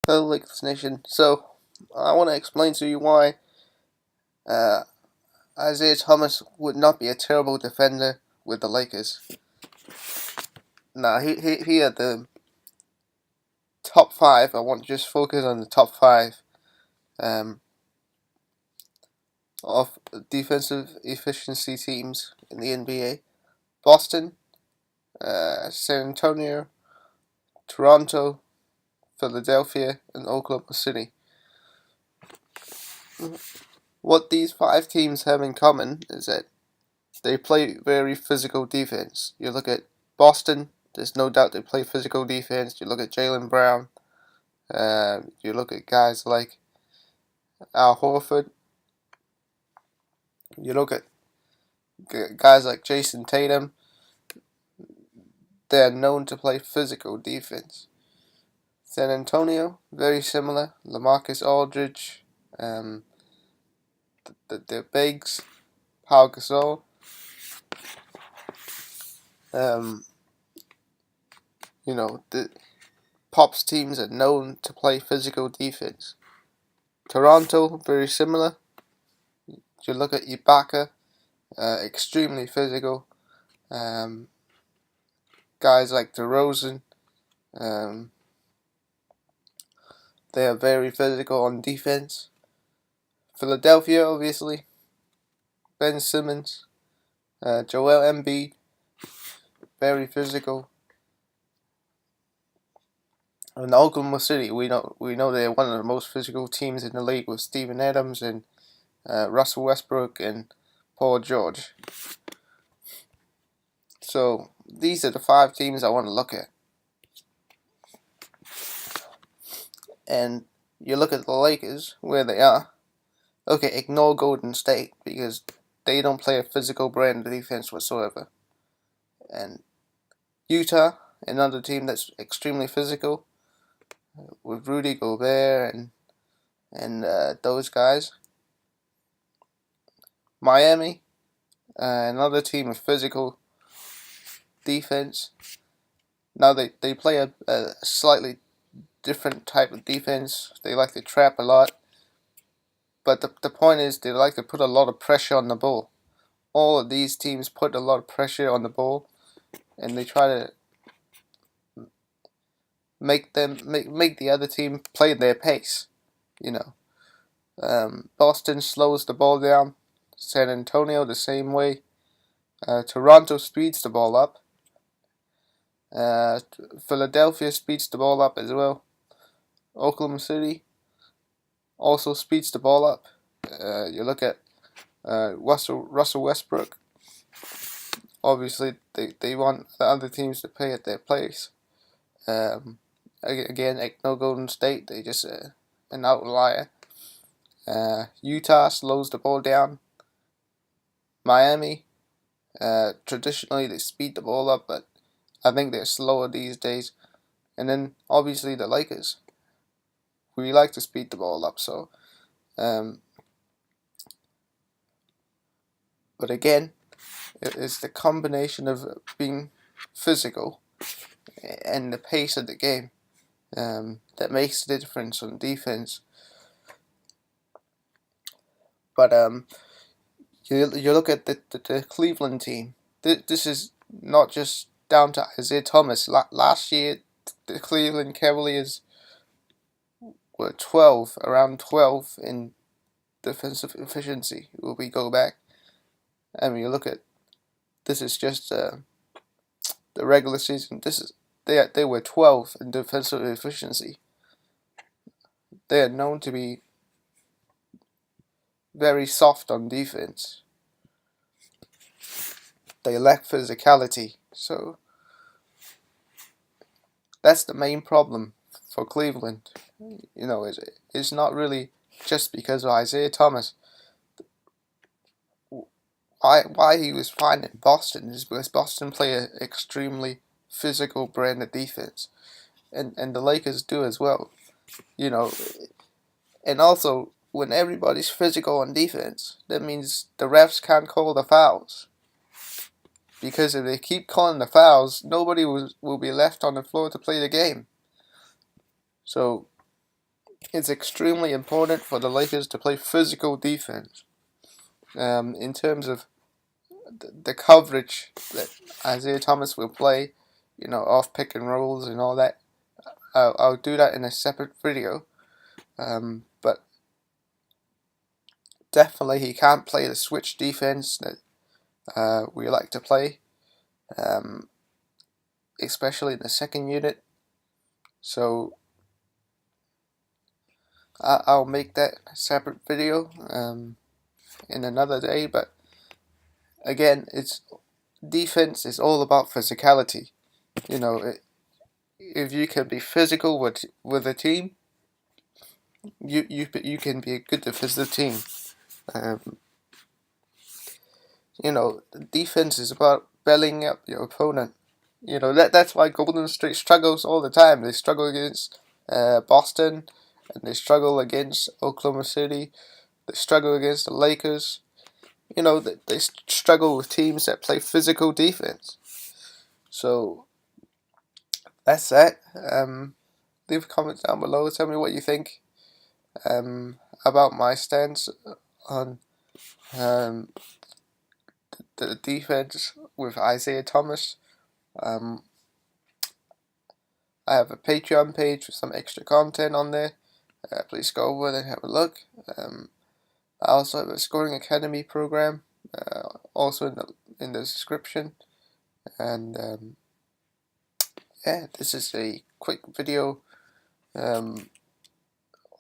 Hello, Lakers Nation. So, I want to explain to you why uh, Isaiah Thomas would not be a terrible defender with the Lakers. Now, he had the top five. I want to just focus on the top five um, of defensive efficiency teams in the NBA: Boston, San Antonio, Toronto, Philadelphia, and Oklahoma City. What these five teams have in common is that they play very physical defense. You look at Boston, there's no doubt they play physical defense. You look at Jaylen Brown, you look at guys like Al Horford, you look at guys like Jason Tatum, they're known to play physical defense. San Antonio, very similar. LaMarcus Aldridge, um, the bigs, Pau Gasol. Um, the Pops teams are known to play physical defense. Toronto, very similar. You look at Ibaka, extremely physical. Um, Guys like DeRozan, um, they are very physical on defense. Philadelphia, obviously, Ben Simmons, Joel Embiid, very physical. And Oklahoma City, we know they're one of the most physical teams in the league with Steven Adams and Russell Westbrook and Paul George. So these are the five teams I want to look at. And you look at the Lakers, where they are. Okay, ignore Golden State because they don't play a physical brand of defense whatsoever. And Utah, another team that's extremely physical, with Rudy Gobert and those guys. Miami, another team with physical defense. Now they play a slightly different type of defense. They like to trap a lot. But the point is, they like to put a lot of pressure on the ball. All of these teams put a lot of pressure on the ball, and they try to make the other team play their pace. You know, Boston slows the ball down. San Antonio the same way. Toronto speeds the ball up. Philadelphia speeds the ball up as well. Oklahoma City also speeds the ball up. You look at Russell Westbrook. Obviously, they want the other teams to play at their pace. Again, no Golden State. They just an outlier. Utah slows the ball down. Miami, traditionally they speed the ball up, but I think they're slower these days. And then obviously the Lakers. We like to speed the ball up, so. But again, it's the combination of being physical and the pace of the game that makes the difference on defense. But you look at the Cleveland team. This is not just down to Isaiah Thomas. Last year, the Cleveland Cavaliers were around 12 in defensive efficiency. Will we go back? I mean, you look at this is just the regular season. They were 12 in defensive efficiency. They are known to be very soft on defense. They lack physicality, so that's the main problem for Cleveland. It's not really just because of Isaiah Thomas. Why he was fine in Boston is because Boston play an extremely physical brand of defense, and the Lakers do as well. You know, and also when everybody's physical on defense, that means the refs can't call the fouls. Because if they keep calling the fouls, nobody will be left on the floor to play the game. So it's extremely important for the Lakers to play physical defense. In terms of the coverage that Isaiah Thomas will play, off pick and rolls and all that, I'll do that in a separate video. But definitely he can't play the switch defense that we like to play, especially in the second unit. So I'll make that a separate video in another day. But again, defense is all about physicality. If you can be physical with a team, you can be a good defensive team. Defense is about bellying up your opponent. That's why Golden State struggles all the time. They struggle against Boston, and they struggle against Oklahoma City. They struggle against the Lakers. They struggle with teams that play physical defense. So that's that. Leave a comment down below. Tell me what you think about my stance on the defense with Isaiah Thomas. I have a Patreon page with some extra content on there. Please go over there and have a look. I also have a Scoring Academy program, also in the description. And yeah, this is a quick video on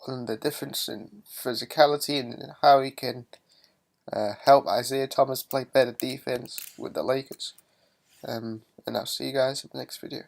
the difference in physicality and how he can help Isaiah Thomas play better defense with the Lakers. And I'll see you guys in the next video.